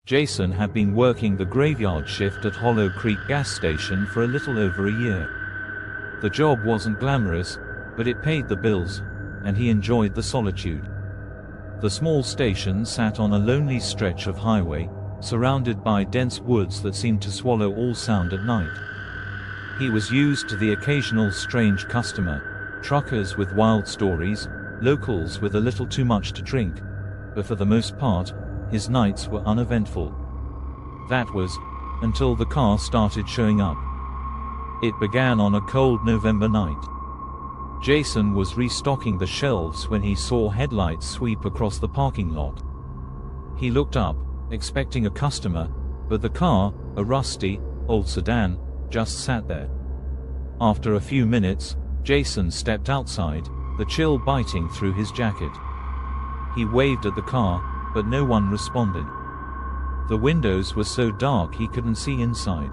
Jason had been working the graveyard shift at Hollow Creek gas station for a little over a year. The job wasn't glamorous, but it paid the bills, and he enjoyed the solitude. The small station sat on a lonely stretch of highway, surrounded by dense woods that seemed to swallow all sound at night. He was used to the occasional strange customer, truckers with wild stories, locals with a little too much to drink, but for the most part, his nights were uneventful. That was, until the car started showing up. It began on a cold November night. Jason was restocking the shelves when he saw headlights sweep across the parking lot. He looked up, expecting a customer, but the car, a rusty, old sedan, just sat there. After a few minutes, Jason stepped outside, the chill biting through his jacket. He waved at the car, but no one responded. The windows were so dark he couldn't see inside.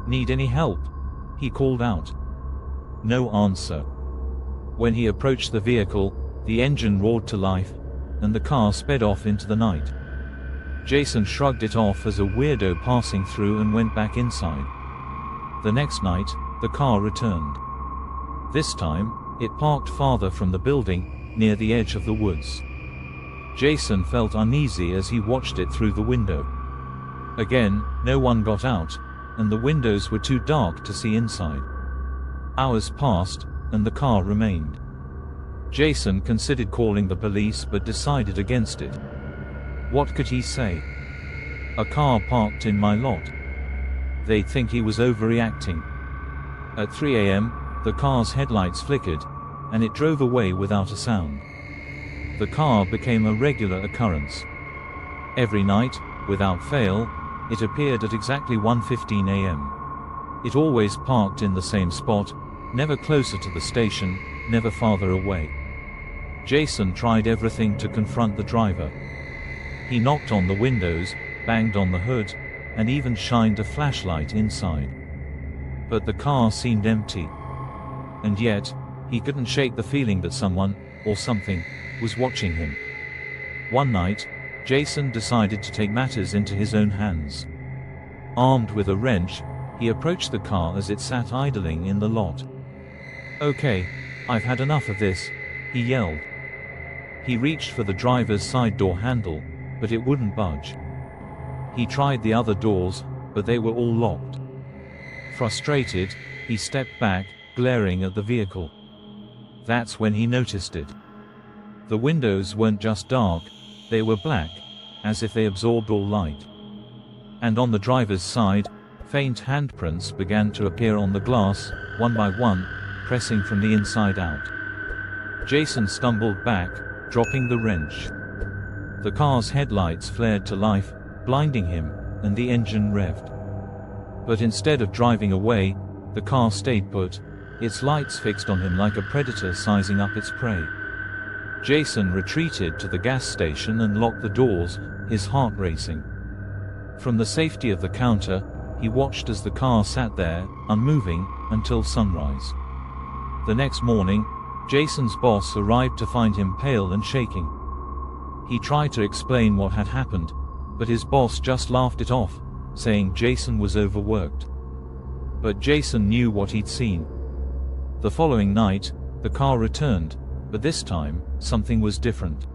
"Need any help?" he called out. No answer. When he approached the vehicle, the engine roared to life, and the car sped off into the night. Jason shrugged it off as a weirdo passing through and went back inside. The next night, the car returned. This time, it parked farther from the building, near the edge of the woods. Jason felt uneasy as he watched it through the window. Again, no one got out, and the windows were too dark to see inside. Hours passed, and the car remained. Jason considered calling the police but decided against it. What could he say? "A car parked in my lot. They'd think he was overreacting." At 3 a.m., the car's headlights flickered, and it drove away without a sound. The car became a regular occurrence. Every night, without fail, it appeared at exactly 1:15 a.m. It always parked in the same spot, never closer to the station, never farther away. Jason tried everything to confront the driver. He knocked on the windows, banged on the hood, and even shined a flashlight inside. But the car seemed empty. And yet, he couldn't shake the feeling that someone, or something, was watching him. One night, Jason decided to take matters into his own hands. Armed with a wrench, he approached the car as it sat idling in the lot. "Okay, I've had enough of this," he yelled. He reached for the driver's side door handle, but it wouldn't budge. He tried the other doors, but they were all locked. Frustrated, he stepped back, glaring at the vehicle. That's when he noticed it. The windows weren't just dark, they were black, as if they absorbed all light. And on the driver's side, faint handprints began to appear on the glass, one by one, pressing from the inside out. Jason stumbled back, dropping the wrench. The car's headlights flared to life, blinding him, and the engine revved. But instead of driving away, the car stayed put, its lights fixed on him like a predator sizing up its prey. Jason retreated to the gas station and locked the doors, his heart racing. From the safety of the counter, he watched as the car sat there, unmoving, until sunrise. The next morning, Jason's boss arrived to find him pale and shaking. He tried to explain what had happened, but his boss just laughed it off, saying Jason was overworked. But Jason knew what he'd seen. The following night, the car returned, but this time, something was different.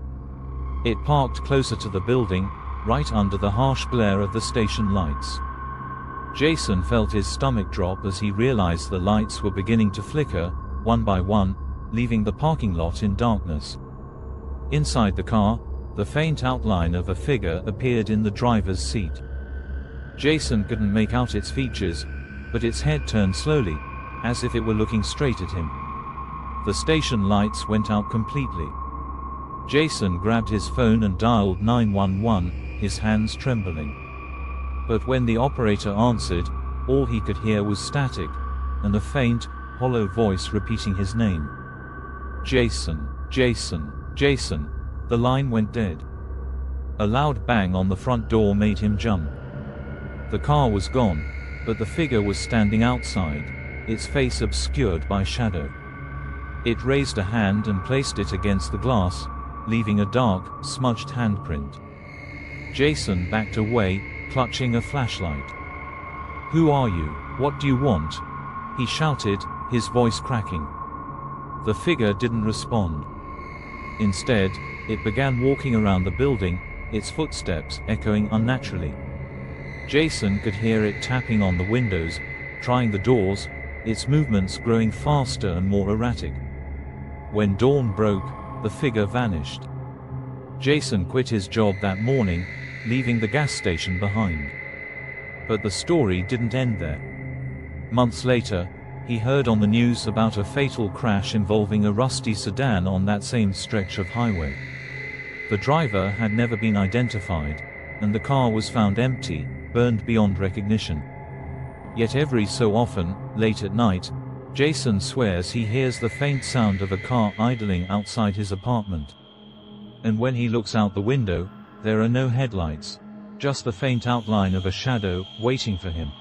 It parked closer to the building, right under the harsh glare of the station lights. Jason felt his stomach drop as he realized the lights were beginning to flicker, one by one, leaving the parking lot in darkness. Inside the car, the faint outline of a figure appeared in the driver's seat. Jason couldn't make out its features, but its head turned slowly, as if it were looking straight at him. The station lights went out completely. Jason grabbed his phone and dialed 911, his hands trembling. But when the operator answered, all he could hear was static, and a faint, hollow voice repeating his name. "Jason, Jason, Jason." The line went dead. A loud bang on the front door made him jump. The car was gone, but the figure was standing outside, its face obscured by shadow. It raised a hand and placed it against the glass, leaving a dark, smudged handprint. Jason backed away, clutching a flashlight. "Who are you? What do you want?" he shouted, his voice cracking. The figure didn't respond. Instead, it began walking around the building, its footsteps echoing unnaturally. Jason could hear it tapping on the windows, trying the doors, its movements growing faster and more erratic. When dawn broke, the figure vanished. Jason quit his job that morning, leaving the gas station behind. But the story didn't end there. Months later, he heard on the news about a fatal crash involving a rusty sedan on that same stretch of highway. The driver had never been identified, and the car was found empty, burned beyond recognition. Yet every so often, late at night, Jason swears he hears the faint sound of a car idling outside his apartment. And when he looks out the window, there are no headlights, just the faint outline of a shadow, waiting for him.